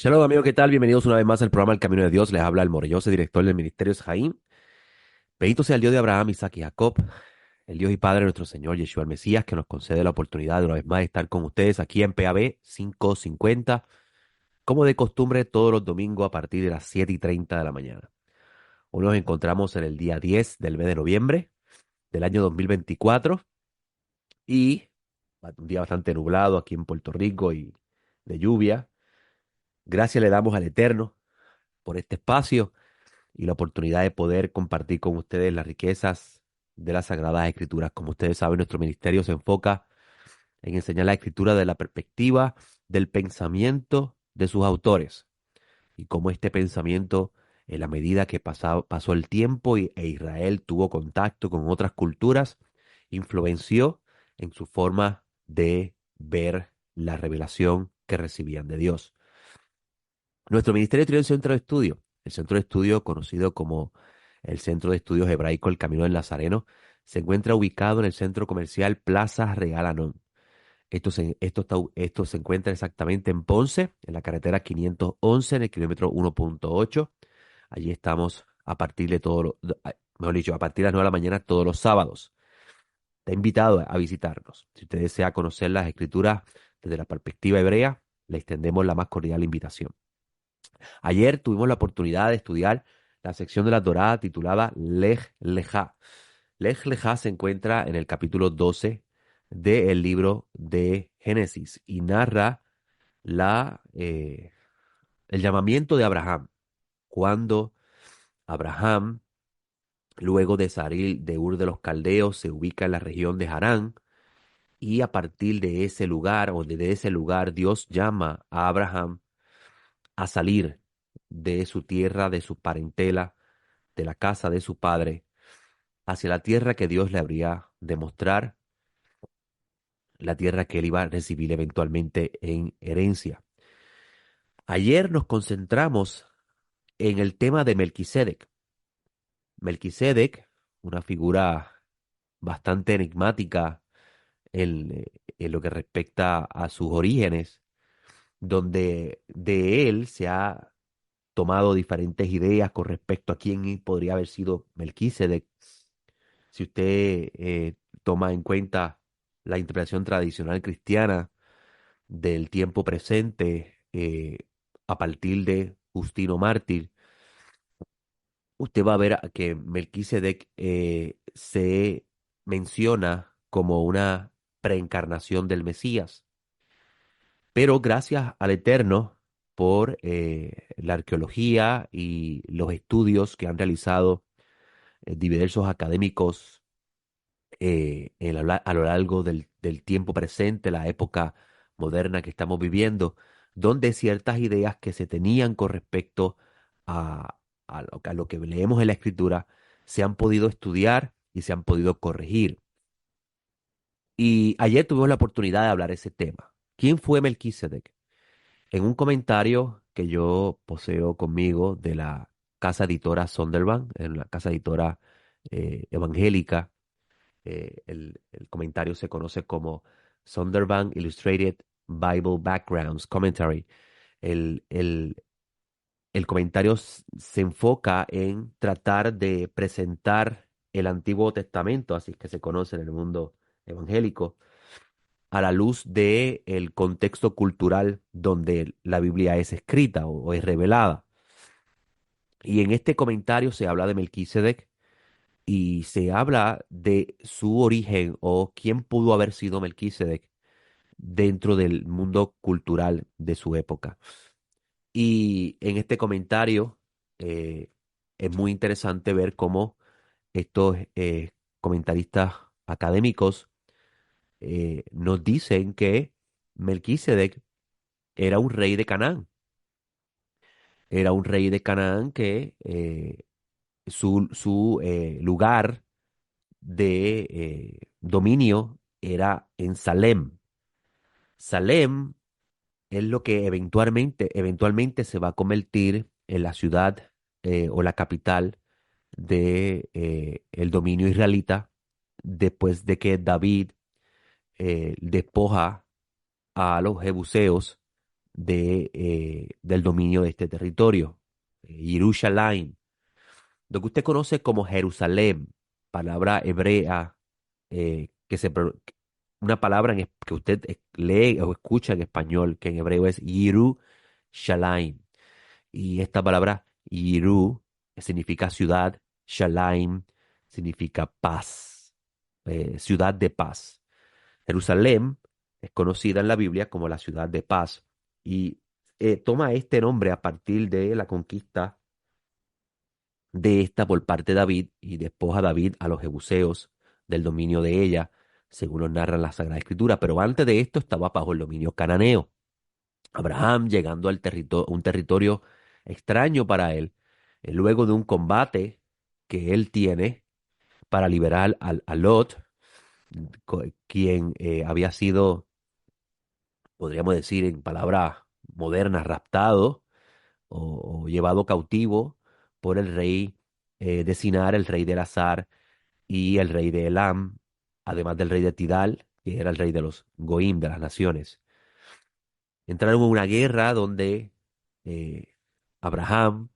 Shalom, amigo, ¿qué tal? Bienvenidos una vez más al programa El Camino de Dios. Les habla el Morelloso, director del Ministerio Jaim. Bendito sea el Dios de Abraham, Isaac y Jacob, el Dios y Padre de nuestro Señor Yeshua el Mesías, que nos concede la oportunidad de una vez más estar con ustedes aquí en PAB 550, como de costumbre, todos los domingos a partir de las 7:30 de la mañana. Hoy nos encontramos en el día 10 del mes de noviembre del año 2024 y un día bastante nublado aquí en Puerto Rico y de lluvia. Gracias le damos al Eterno por este espacio y la oportunidad de poder compartir con ustedes las riquezas de las Sagradas Escrituras. Como ustedes saben, nuestro ministerio se enfoca en enseñar la Escritura de la perspectiva del pensamiento de sus autores y cómo este pensamiento, en la medida que pasó el tiempo e Israel tuvo contacto con otras culturas, influenció en su forma de ver la revelación que recibían de Dios. Nuestro ministerio tiene un centro de estudio, el centro de estudio conocido como el Centro de Estudios Hebraico El Camino del Nazareno, se encuentra ubicado en el centro comercial Plaza Real Anón. Esto se encuentra exactamente en Ponce, en la carretera 511, en el kilómetro 1.8. Allí estamos a partir de mejor dicho, a partir de las 9 de la mañana todos los sábados. Está invitado a visitarnos. Si usted desea conocer las escrituras desde la perspectiva hebrea, le extendemos la más cordial invitación. Ayer tuvimos la oportunidad de estudiar la sección de la Torá titulada Lej Lejá. Lej Lejá se encuentra en el capítulo 12 del libro de Génesis y narra la, eh, el llamamiento de Abraham. Cuando Abraham, luego de salir de Ur de los Caldeos, se ubica en la región de Harán y a partir de ese lugar, o desde ese lugar, Dios llama a Abraham a salir de su tierra, de su parentela, de la casa de su padre, hacia la tierra que Dios le habría de mostrar, la tierra que él iba a recibir eventualmente en herencia. Ayer nos concentramos en el tema de Melquisedec. Melquisedec, una figura bastante enigmática en lo que respecta a sus orígenes, donde de él se ha tomado diferentes ideas con respecto a quién podría haber sido Melquisedec. Si usted toma en cuenta la interpretación tradicional cristiana del tiempo presente, a partir de Justino Mártir, usted va a ver que Melquisedec se menciona como una preencarnación del Mesías. Pero gracias al Eterno por la arqueología y los estudios que han realizado diversos académicos a lo largo del tiempo presente, la época moderna que estamos viviendo, donde ciertas ideas que se tenían con respecto a, a lo que leemos en la Escritura se han podido estudiar y se han podido corregir. Y ayer tuvimos la oportunidad de hablar ese tema. ¿Quién fue Melquisedec? En un comentario que yo poseo conmigo de la casa editora Sonderbank, en la casa editora evangélica, el comentario se conoce como Sonderbank Illustrated Bible Backgrounds Commentary. El, el, el comentario se enfoca en tratar de presentar el Antiguo Testamento, así que se conoce en el mundo evangélico, a la luz de el contexto cultural donde la Biblia es escrita o es revelada. Y en este comentario se habla de Melquisedec y se habla de su origen o quién pudo haber sido Melquisedec dentro del mundo cultural de su época. Y en este comentario eh, es muy interesante ver cómo estos comentaristas académicos nos dicen que Melquisedec era un rey de Canaán. Era un rey de Canaán que su lugar de dominio era en Salem. Salem es lo que eventualmente se va a convertir en la ciudad o la capital de el dominio israelita después de que David despoja a los jebuseos del dominio de este territorio. Yerushalayim, lo que usted conoce como Jerusalén, palabra hebrea, una palabra que usted lee o escucha en español, que en hebreo es Yerushalayim. Y esta palabra Yiru significa ciudad, Shalaim significa paz, ciudad de paz. Jerusalén es conocida en la Biblia como la ciudad de paz y toma este nombre a partir de la conquista de esta por parte de David y despoja a David a los jebuseos del dominio de ella, según nos narra la Sagrada Escritura. Pero antes de esto estaba bajo el dominio cananeo. Abraham llegando al un territorio extraño para él, luego de un combate que él tiene para liberar a Lot, quien había sido, podríamos decir en palabras modernas, raptado o llevado cautivo por el rey de Sinar, el rey de Elazar y el rey de Elam, además del rey de Tidal, que era el rey de los Goim, de las naciones. Entraron en una guerra donde eh, Abraham,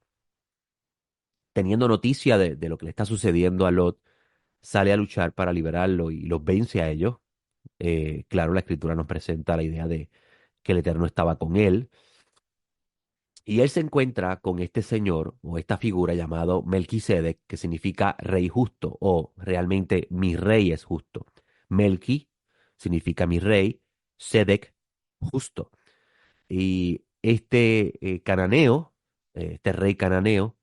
teniendo noticia de lo que le está sucediendo a Lot, sale a luchar para liberarlo y los vence a ellos. Claro, la escritura nos presenta la idea de que el Eterno estaba con él. Y él se encuentra con este señor o esta figura llamado Melquisedec, que significa rey justo o realmente mi rey es justo. Melqui significa mi rey, Sedec, justo. Y este cananeo, este rey cananeo,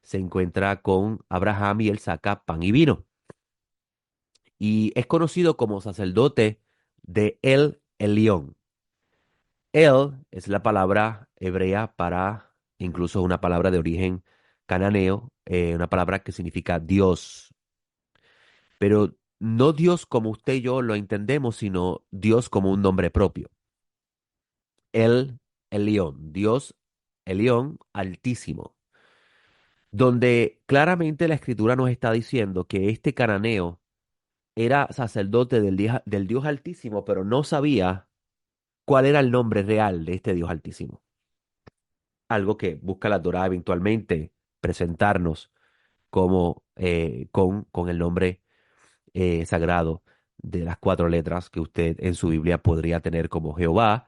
se encuentra con Abraham y él saca pan y vino. Y es conocido como sacerdote de El Elión. El es la palabra hebrea para, incluso una palabra de origen cananeo, una palabra que significa Dios. Pero no Dios como usted y yo lo entendemos, sino Dios como un nombre propio. El Elión, Dios Elión altísimo, donde claramente la escritura nos está diciendo que este cananeo era sacerdote del Dios Altísimo, pero no sabía cuál era el nombre real de este Dios Altísimo. Algo que busca la Torá eventualmente presentarnos como con el nombre sagrado de las cuatro letras que usted en su Biblia podría tener como Jehová,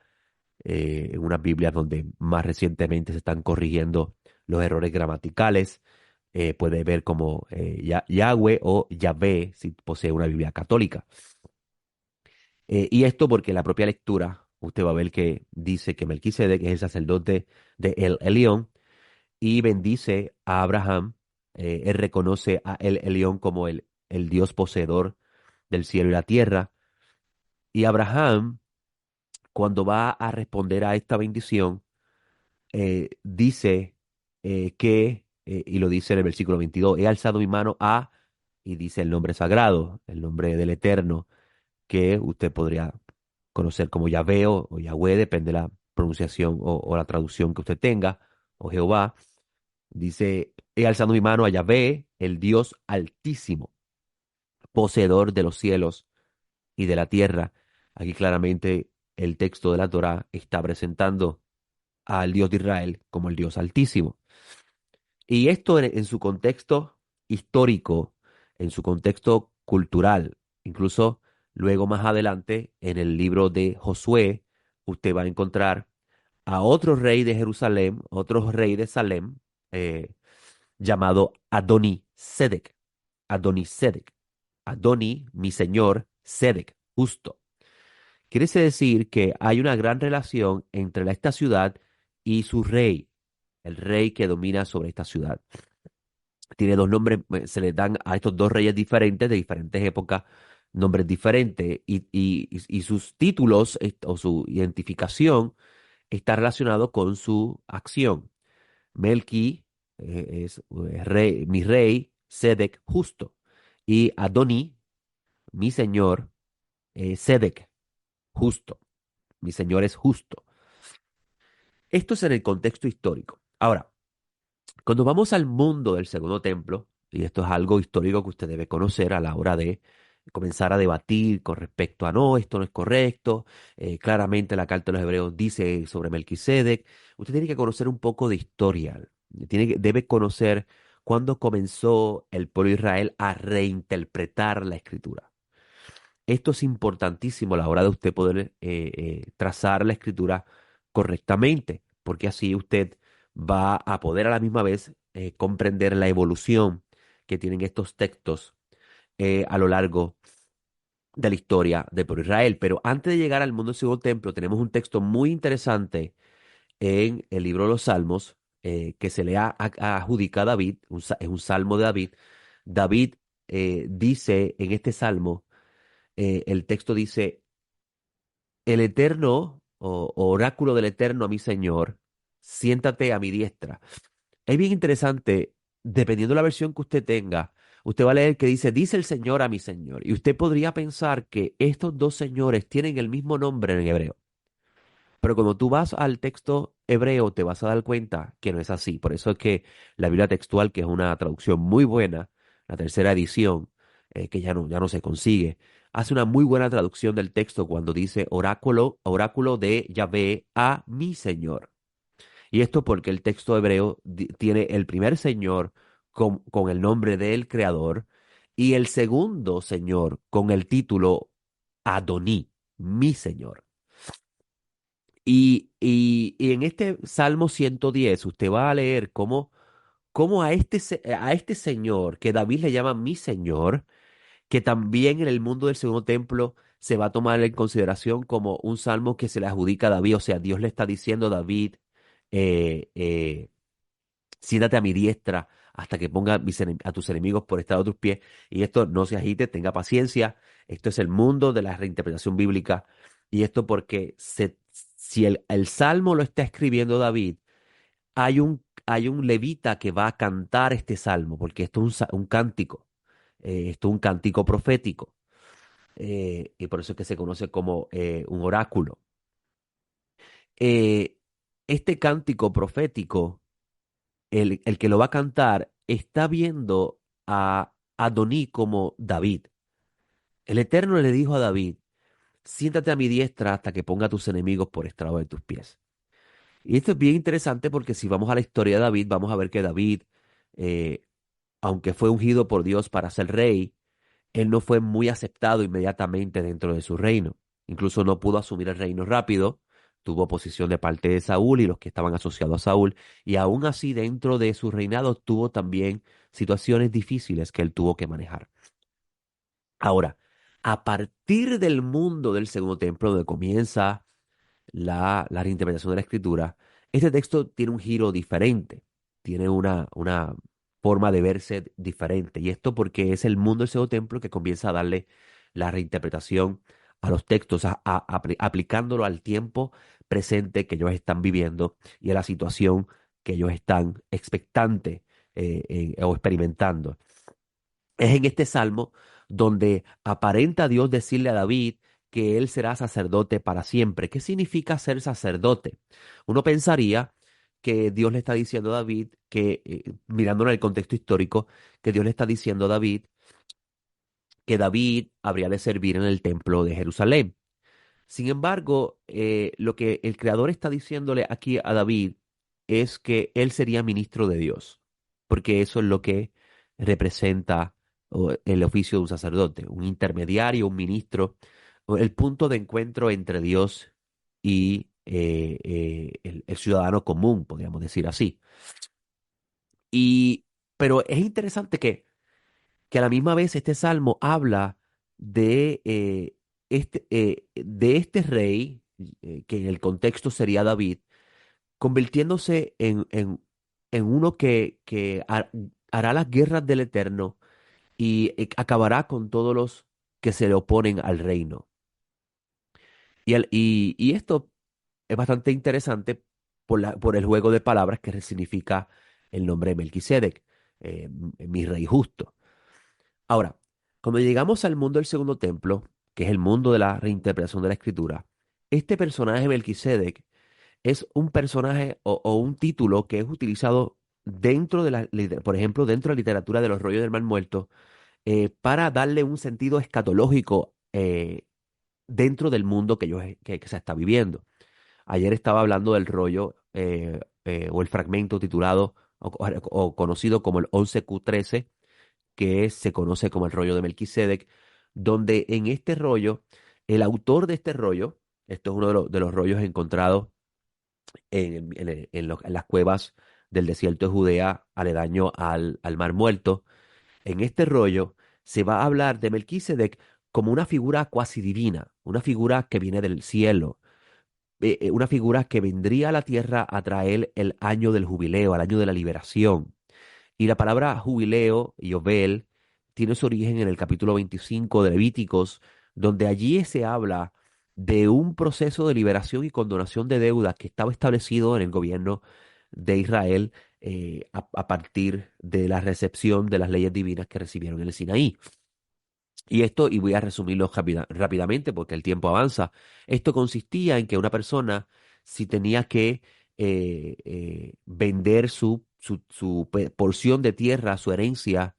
en unas Biblias donde más recientemente se están corrigiendo los errores gramaticales. Puede ver como Yahweh o Yahvé si posee una Biblia católica. Y esto porque la propia lectura, usted va a ver que dice que Melquisedec es el sacerdote de El Elión y bendice a Abraham. Él reconoce a El Elión como el Dios poseedor del cielo y la tierra. Y Abraham, cuando va a responder a esta bendición, dice y lo dice en el versículo 22, he alzado mi mano a, y dice el nombre sagrado, el nombre del Eterno, que usted podría conocer como Yahvé o Yahweh, depende de la pronunciación o la traducción que usted tenga, o Jehová. Dice, he alzado mi mano a Yahvé, el Dios altísimo, poseedor de los cielos y de la tierra. Aquí claramente el texto de la Torá está presentando al Dios de Israel como el Dios altísimo. Y esto en su contexto histórico, en su contexto cultural, incluso luego más adelante en el libro de Josué, usted va a encontrar a otro rey de Jerusalén, otro rey de Salem, eh, llamado Adoni Sedec. Adoni Sedec. Adoni, mi señor, Sedec, justo. Quiere decir que hay una gran relación entre esta ciudad y su rey, el rey que domina sobre esta ciudad. Tiene dos nombres, se le dan a estos dos reyes diferentes de diferentes épocas, nombres diferentes, y sus títulos o su identificación está relacionado con su acción. Melqui rey, mi rey, Sedec, justo. Y Adoni, mi señor, Sedec, justo. Mi señor es justo. Esto es en el contexto histórico. Ahora, cuando vamos al mundo del segundo templo, y esto es algo histórico que usted debe conocer a la hora de comenzar a debatir con respecto a no, esto no es correcto. Claramente la carta de los Hebreos dice sobre Melquisedec. Usted tiene que conocer un poco de historia. Debe conocer cuándo comenzó el pueblo de Israel a reinterpretar la escritura. Esto es importantísimo a la hora de usted poder trazar la escritura correctamente, porque así usted va a poder a la misma vez comprender la evolución que tienen estos textos a lo largo de la historia del pueblo de Israel. Pero antes de llegar al mundo del segundo templo, tenemos un texto muy interesante en el libro de los Salmos que se le adjudica a David, es un salmo de David. David dice en este salmo, el texto dice, el eterno o oráculo del eterno a mi Señor, siéntate a mi diestra. Es bien interesante, dependiendo de la versión que usted tenga, usted va a leer que dice el Señor a mi Señor. Y usted podría pensar que estos dos señores tienen el mismo nombre en hebreo. Pero cuando tú vas al texto hebreo, te vas a dar cuenta que no es así. Por eso es que la Biblia textual, que es una traducción muy buena, la tercera edición, que ya no se consigue, hace una muy buena traducción del texto cuando dice oráculo, oráculo de Yahvé a mi Señor. Y esto porque el texto hebreo tiene el primer Señor con el nombre del Creador y el segundo Señor con el título Adoní, mi Señor. Y en este Salmo 110 usted va a leer cómo a este Señor, que David le llama mi Señor, que también en el mundo del segundo templo se va a tomar en consideración como un salmo que se le adjudica a David. O sea, Dios le está diciendo a David, eh, eh, siéntate a mi diestra hasta que ponga a tus enemigos por estrado de tus pies. Y esto no se agite, tenga paciencia. Esto es el mundo de la reinterpretación bíblica. Y esto porque si el salmo lo está escribiendo David, hay un levita que va a cantar este salmo, porque esto es un cántico. Esto es un cántico profético. Y por eso es que se conoce como un oráculo. Eh, este cántico profético, el que lo va a cantar está viendo a Adoní como David. El Eterno le dijo a David, siéntate a mi diestra hasta que ponga a tus enemigos por estrado de tus pies. Y esto es bien interesante porque si vamos a la historia de David, vamos a ver que David, eh, aunque fue ungido por Dios para ser rey, él no fue muy aceptado inmediatamente dentro de su reino. Incluso no pudo asumir el reino rápido, tuvo oposición de parte de Saúl y los que estaban asociados a Saúl, y aún así dentro de su reinado tuvo también situaciones difíciles que él tuvo que manejar. Ahora, a partir del mundo del segundo templo, donde comienza la reinterpretación de la escritura, este texto tiene un giro diferente, tiene una forma de verse diferente. Y esto porque es el mundo del segundo templo que comienza a darle la reinterpretación a los textos, aplicándolo al tiempo presente que ellos están viviendo y a la situación que ellos están expectantes o experimentando. Es en este salmo donde aparenta Dios decirle a David que él será sacerdote para siempre. ¿Qué significa ser sacerdote? Uno pensaría que Dios le está diciendo a David que, mirándolo en el contexto histórico, que Dios le está diciendo a David que David habría de servir en el templo de Jerusalén. Sin embargo, lo que el Creador está diciéndole aquí a David es que él sería ministro de Dios, porque eso es lo que representa el oficio de un sacerdote, un intermediario, un ministro, o el punto de encuentro entre Dios y el ciudadano común, podríamos decir así. Y, pero es interesante que a la misma vez este salmo habla de este rey, que en el contexto sería David, convirtiéndose en uno que hará las guerras del Eterno y acabará con todos los que se le oponen al reino. Y esto es bastante interesante por el juego de palabras que significa el nombre de Melquisedec, mi rey justo. Ahora, cuando llegamos al mundo del segundo templo, que es el mundo de la reinterpretación de la escritura, este personaje Melquisedec es un personaje o un título que es utilizado por ejemplo, dentro de la literatura de los rollos del Mar Muerto, para darle un sentido escatológico dentro del mundo que se está viviendo. Ayer estaba hablando del rollo o el fragmento titulado o conocido como el 11Q13, se conoce como el rollo de Melquisedec, donde en este rollo, el autor de este rollo, esto es uno de los rollos encontrados en las cuevas del desierto de Judea, aledaño al Mar Muerto. En este rollo se va a hablar de Melquisedec como una figura cuasi divina, una figura que viene del cielo, una figura que vendría a la tierra a traer el año del jubileo, al año de la liberación. Y la palabra jubileo, Yobel, tiene su origen en el capítulo 25 de Levíticos, donde allí se habla de un proceso de liberación y condonación de deudas que estaba establecido en el gobierno de Israel a partir de la recepción de las leyes divinas que recibieron en el Sinaí. Y voy a resumirlo rápidamente porque el tiempo avanza. Esto consistía en que una persona, si tenía que vender su porción de tierra, su herencia,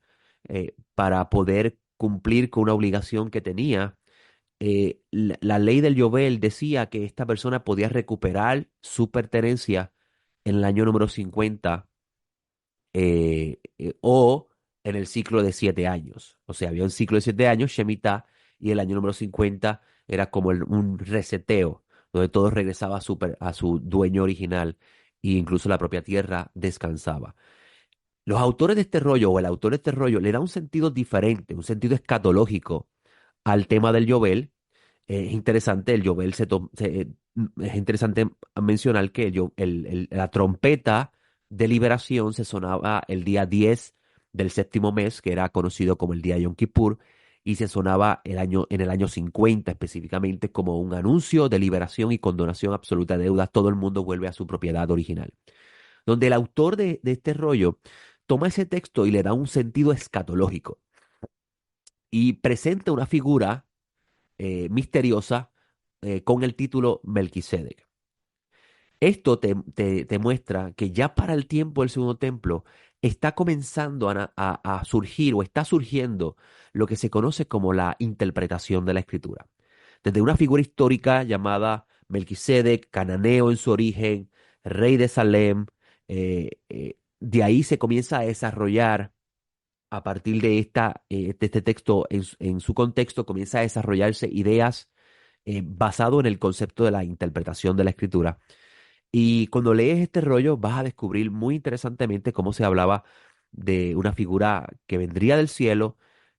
para poder cumplir con una obligación que tenía, la ley del Yobel decía que esta persona podía recuperar su pertenencia en el año número 50 o en el ciclo de 7 años. O sea, había un ciclo de 7 años, Shemitah, y el año número 50 era como un reseteo, donde todo regresaba a su dueño original e incluso la propia tierra descansaba. Los autores de este rollo, o el autor de este rollo, le da un sentido diferente, un sentido escatológico al tema del Yobel. Es interesante, el Yobel es interesante mencionar que la trompeta de liberación se sonaba el día 10 del séptimo mes, que era conocido como el día Yom Kippur, y se sonaba en el año 50 específicamente como un anuncio de liberación y condonación absoluta de deudas. Todo el mundo vuelve a su propiedad original. Donde el autor de este rollo toma ese texto y le da un sentido escatológico y presenta una figura misteriosa con el título Melquisedec. Esto te muestra que ya para el tiempo del segundo templo está comenzando a surgir o está surgiendo lo que se conoce como la interpretación de la escritura. Desde una figura histórica llamada Melquisedec, cananeo en su origen, rey de Salem, de ahí se comienza a desarrollar a partir de este texto en su contexto, comienza a desarrollarse ideas basado en el concepto de la interpretación de la escritura. Y cuando lees este rollo vas a descubrir muy interesantemente cómo se hablaba de una figura que vendría del cielo,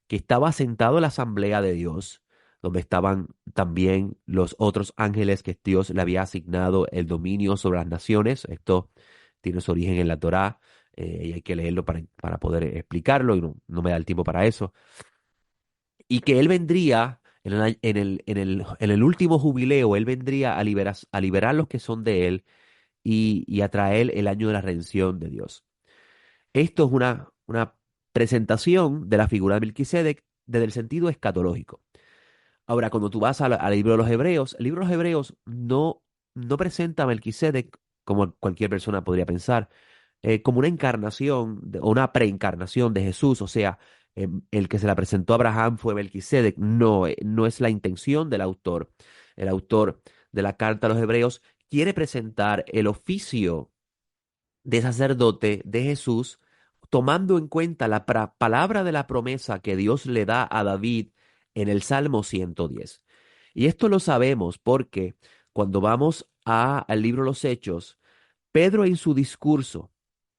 que estaba sentado en la asamblea de Dios, donde estaban también los otros ángeles que Dios le había asignado el dominio sobre las naciones. Esto tiene su origen en la Torá, y hay que leerlo para poder explicarlo, y no me da el tiempo para eso. Y que él vendría en el último jubileo, él vendría a liberar los que son de él y a traer el año de la redención de Dios. Esto es una presentación de la figura de Melquisedec desde el sentido escatológico. Ahora, cuando tú vas al libro de los Hebreos, el libro de los Hebreos no presenta a Melquisedec, como cualquier persona podría pensar, como una encarnación o una preencarnación de Jesús, o sea, el que se la presentó a Abraham fue Melquisedec. No, no es la intención del autor. El autor de la carta a los Hebreos quiere presentar el oficio de sacerdote de Jesús, tomando en cuenta la palabra de la promesa que Dios le da a David en el Salmo 110. Y esto lo sabemos porque cuando vamos al libro de los Hechos, Pedro en su discurso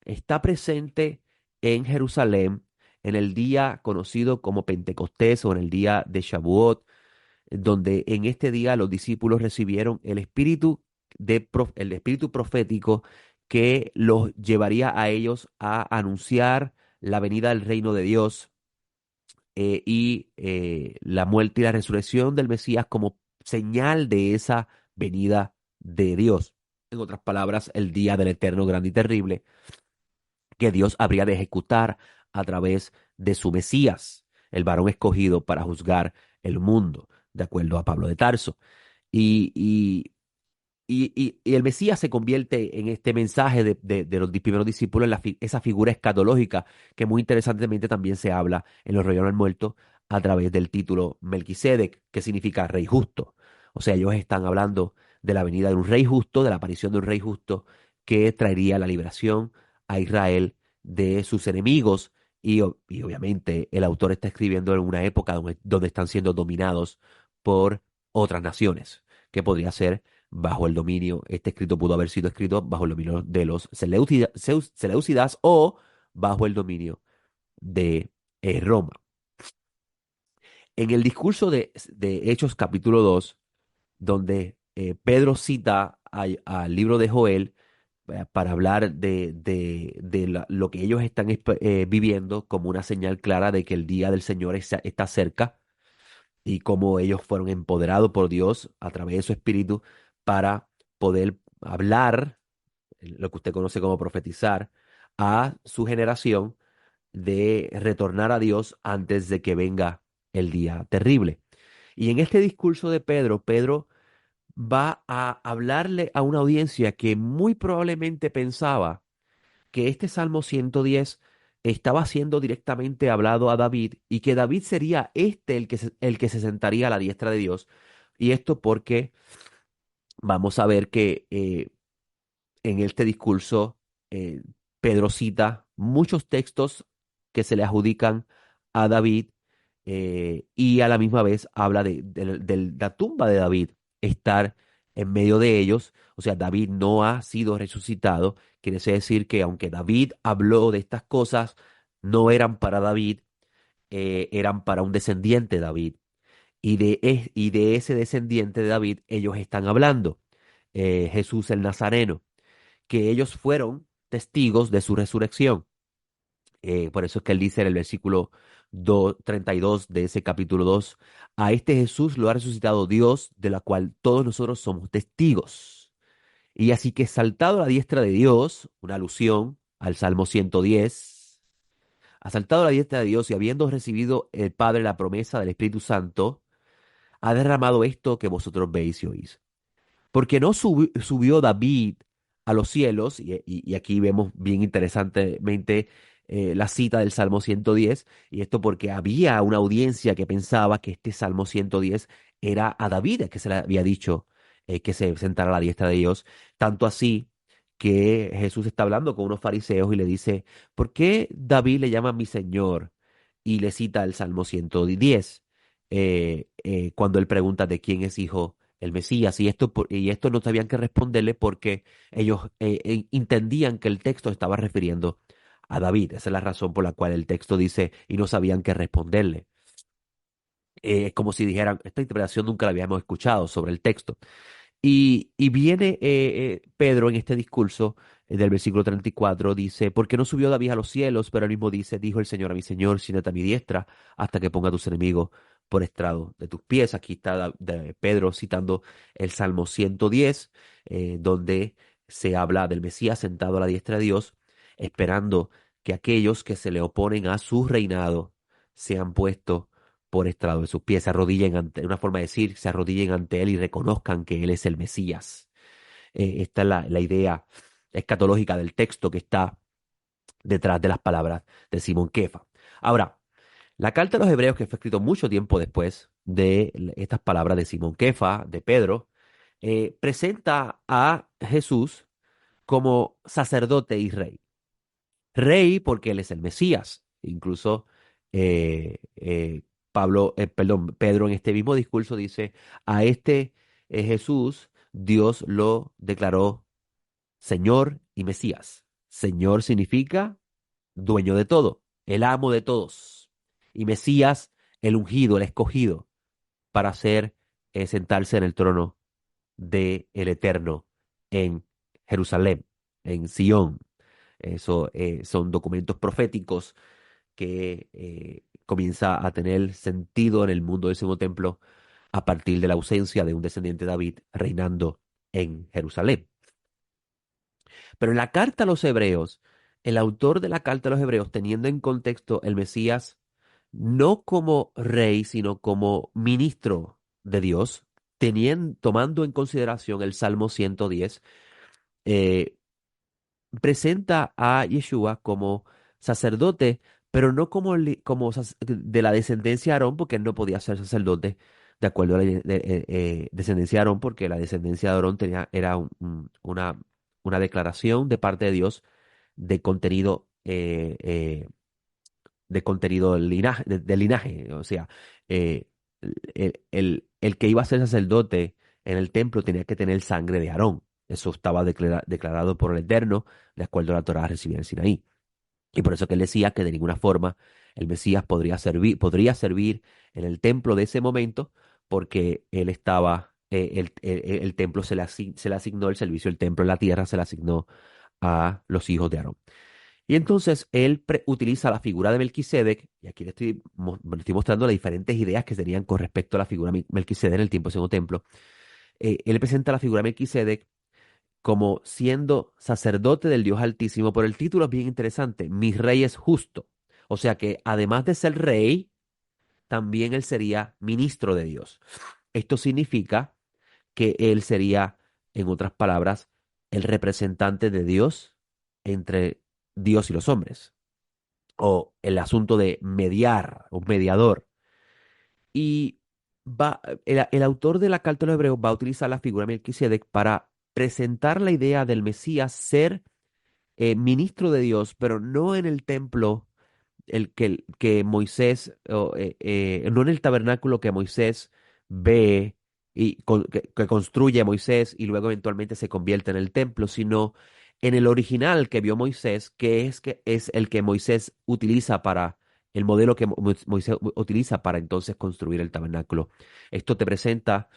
está presente en Jerusalén en el día conocido como Pentecostés o en el día de Shavuot, donde en este día los discípulos recibieron el espíritu profético que los llevaría a ellos a anunciar la venida del reino de Dios, y la muerte y la resurrección del Mesías como señal de esa venida de Dios. En otras palabras, el día del eterno grande y terrible que Dios habría de ejecutar a través de su Mesías, el varón escogido para juzgar el mundo, de acuerdo a Pablo de Tarso. Y y el Mesías se convierte en este mensaje de los primeros discípulos, en esa figura escatológica que muy interesantemente también se habla en los Reyes del Muerto a través del título Melquisedec, que significa rey justo. O sea, ellos están hablando de la venida de un rey justo, de la aparición de un rey justo que traería la liberación a Israel de sus enemigos. Y obviamente el autor está escribiendo en una época donde están siendo dominados por otras naciones, que podría ser bajo el dominio, este escrito pudo haber sido escrito bajo el dominio de los Seleucidas o bajo el dominio de Roma. En el discurso de Hechos capítulo 2 donde Pedro cita al libro de Joel para hablar de lo que ellos están viviendo como una señal clara de que el día del Señor está cerca y cómo ellos fueron empoderados por Dios a través de su espíritu para poder hablar, lo que usted conoce como profetizar, a su generación de retornar a Dios antes de que venga el día terrible. Y en este discurso de Pedro, Pedro va a hablarle a una audiencia que muy probablemente pensaba que este Salmo 110 estaba siendo directamente hablado a David y que David sería este el que se sentaría a la diestra de Dios. Y esto porque vamos a ver que en este discurso eh, Pedro cita muchos textos que se le adjudican a David y a la misma vez habla de la tumba de David, estar en medio de ellos. O sea, David no ha sido resucitado. Quiere decir que aunque David habló de estas cosas, no eran para David, eran para un descendiente de David. Y de ese descendiente de David ellos están hablando, Jesús el Nazareno, que ellos fueron testigos de su resurrección. Por eso es que él dice en el versículo 32 de ese capítulo 2: a este Jesús lo ha resucitado Dios, de la cual todos nosotros somos testigos. Y así que saltado a la diestra de Dios, una alusión al Salmo 110, ha saltado a la diestra de Dios y habiendo recibido el Padre la promesa del Espíritu Santo, ha derramado esto que vosotros veis y oís. Porque no subió David a los cielos, y aquí vemos bien interesantemente la cita del Salmo 110, y esto porque había una audiencia que pensaba que este Salmo 110 era a David, que se le había dicho que se sentara a la diestra de Dios, tanto así que Jesús está hablando con unos fariseos y le dice: ¿por qué David le llama mi Señor? Y le cita el Salmo 110, cuando él pregunta de quién es hijo el Mesías, y esto no sabían que responderle porque ellos entendían que el texto estaba refiriendo a David. Esa es la razón por la cual el texto dice y no sabían qué responderle. Es como si dijeran, esta interpretación nunca la habíamos escuchado sobre el texto. Y viene Pedro en este discurso del versículo 34, dice: ¿por qué no subió David a los cielos? Pero él mismo dice: dijo el Señor a mi Señor, siéntate a mi diestra hasta que ponga a tus enemigos por estrado de tus pies. Aquí está Pedro citando el Salmo 110, donde se habla del Mesías sentado a la diestra de Dios, esperando que aquellos que se le oponen a su reinado sean puestos por estrado de sus pies, se arrodillen ante, una forma de decir, se arrodillen ante él y reconozcan que él es el Mesías. Esta es la idea escatológica del texto que está detrás de las palabras de Simón Kefa. Ahora, la carta de los Hebreos, que fue escrito mucho tiempo después de estas palabras de Simón Kefa, de Pedro, presenta a Jesús como sacerdote y rey. Rey porque él es el Mesías. Incluso Pedro en este mismo discurso dice: a este Jesús Dios lo declaró Señor y Mesías. Señor significa dueño de todo, el amo de todos. Y Mesías, el ungido, el escogido, para sentarse en el trono de el Eterno en Jerusalén, en Sión. Eso son documentos proféticos que comienza a tener sentido en el mundo del segundo templo a partir de la ausencia de un descendiente de David reinando en Jerusalén. Pero en la carta a los hebreos, el autor de la carta a los hebreos, teniendo en contexto el Mesías no como rey, sino como ministro de Dios, tomando en consideración el Salmo 110, eh, presenta a Yeshua como sacerdote, pero no como, de la descendencia de Aarón, porque él no podía ser sacerdote de acuerdo a la descendencia de Aarón, porque la descendencia de Aarón era una declaración de parte de Dios de contenido, del linaje, del linaje. O sea, eh, el que iba a ser sacerdote en el templo tenía que tener sangre de Aarón. Eso estaba declarado por el Eterno, de acuerdo a la Torá recibida en Sinaí. Y por eso que él decía que de ninguna forma el Mesías podría servir en el templo de ese momento, porque él estaba, el templo se le asignó, el servicio del templo en la tierra se le asignó a los hijos de Aarón. Y entonces él utiliza la figura de Melquisedec, y aquí le estoy mostrando las diferentes ideas que tenían con respecto a la figura de Melquisedec en el tiempo del segundo templo. Él presenta la figura de Melquisedec como siendo sacerdote del Dios Altísimo, por el título es bien interesante: mi rey es justo. O sea que además de ser rey, también él sería ministro de Dios. Esto significa que él sería, en otras palabras, el representante de Dios entre Dios y los hombres, o el asunto de mediar, un mediador. Y el autor de la Carta de los Hebreos va a utilizar la figura de Melquisedec para presentar la idea del Mesías ser ministro de Dios, pero no en el templo que Moisés, no en el tabernáculo que Moisés ve y que construye Moisés y luego eventualmente se convierte en el templo, sino en el original que vio Moisés, que es el que Moisés utiliza para el modelo que Moisés utiliza para entonces construir el tabernáculo. Esto te presenta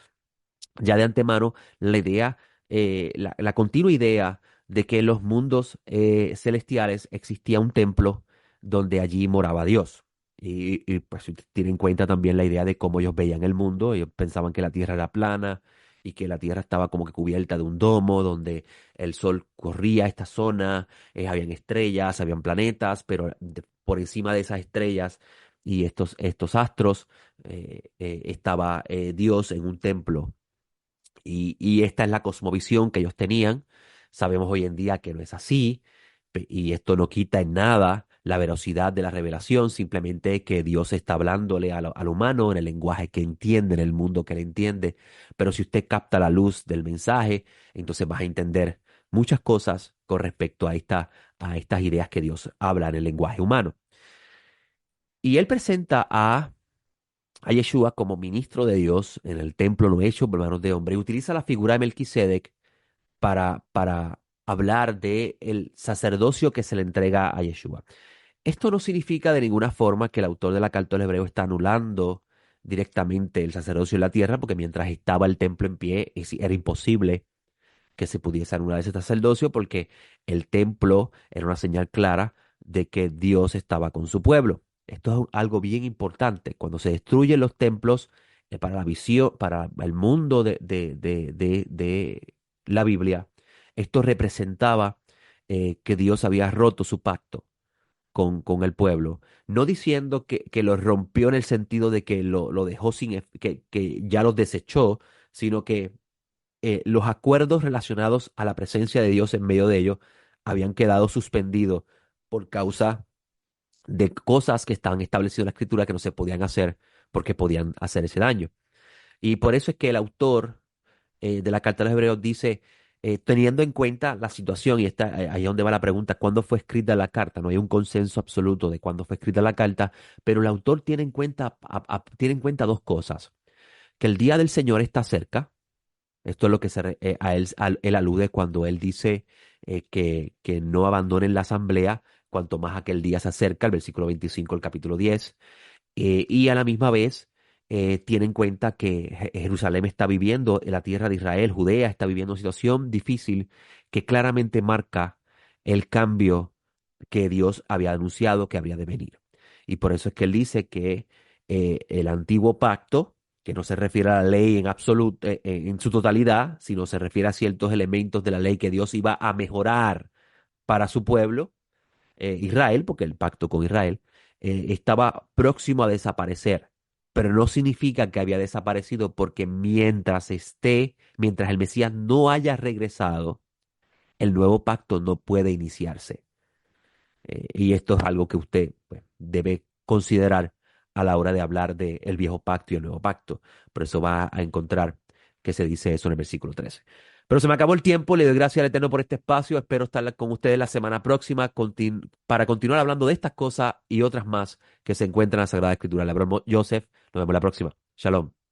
ya de antemano la idea, la continua idea de que en los mundos celestiales existía un templo donde allí moraba Dios. Pues tiene en cuenta también la idea de cómo ellos veían el mundo. Ellos pensaban que la tierra era plana y que la tierra estaba como que cubierta de un domo donde el sol corría a esta zona, habían estrellas, habían planetas, pero por encima de esas estrellas y estos astros estaba Dios en un templo, y esta es la cosmovisión que ellos tenían. Sabemos hoy en día que no es así, y esto no quita en nada la veracidad de la revelación, simplemente que Dios está hablándole al humano en el lenguaje que entiende, en el mundo que le entiende. Pero si usted capta la luz del mensaje, entonces vas a entender muchas cosas con respecto a estas ideas que Dios habla en el lenguaje humano. Y él presenta a Yeshua como ministro de Dios en el templo no hecho por manos de hombre, y utiliza la figura de Melquisedec para hablar de el sacerdocio que se le entrega a Yeshua. Esto no significa de ninguna forma que el autor de la Carta al Hebreo está anulando directamente el sacerdocio en la tierra, porque mientras estaba el templo en pie era imposible que se pudiese anular ese sacerdocio, porque el templo era una señal clara de que Dios estaba con su pueblo. Esto es algo bien importante. Cuando se destruyen los templos, para la visión, para el mundo de la Biblia, esto representaba que Dios había roto su pacto con el pueblo. No diciendo que lo rompió en el sentido de que lo dejó que ya los desechó, sino que los acuerdos relacionados a la presencia de Dios en medio de ellos habían quedado suspendidos por causa de cosas que estaban establecidas en la Escritura que no se podían hacer porque podían hacer ese daño. Y por eso es que el autor de la Carta a los Hebreos dice, teniendo en cuenta la situación, y ahí es donde va la pregunta: ¿cuándo fue escrita la carta? No hay un consenso absoluto de cuándo fue escrita la carta, pero el autor tiene en cuenta dos cosas: que el día del Señor está cerca. Esto es lo que él alude cuando él dice que no abandonen la asamblea, cuanto más aquel día se acerca, el versículo 25 del capítulo 10. Y a la misma vez tiene en cuenta que Jerusalén está viviendo, en la tierra de Israel, Judea está viviendo una situación difícil que claramente marca el cambio que Dios había anunciado que habría de venir. Y por eso es que él dice que el antiguo pacto, que no se refiere a la ley en absoluto, en su totalidad, sino se refiere a ciertos elementos de la ley que Dios iba a mejorar para su pueblo, Israel, porque el pacto con Israel estaba próximo a desaparecer. pero no significa que había desaparecido porque mientras el Mesías no haya regresado, el nuevo pacto no puede iniciarse. Y esto es algo que usted pues, debe considerar a la hora de hablar del viejo pacto y el nuevo pacto. Por eso va a encontrar que se dice eso en el versículo 13. Pero se me acabó el tiempo, le doy gracias al Eterno por este espacio, espero estar con ustedes la semana próxima para continuar hablando de estas cosas y otras más que se encuentran en la Sagrada Escritura. Le hablo Joseph, nos vemos la próxima. Shalom.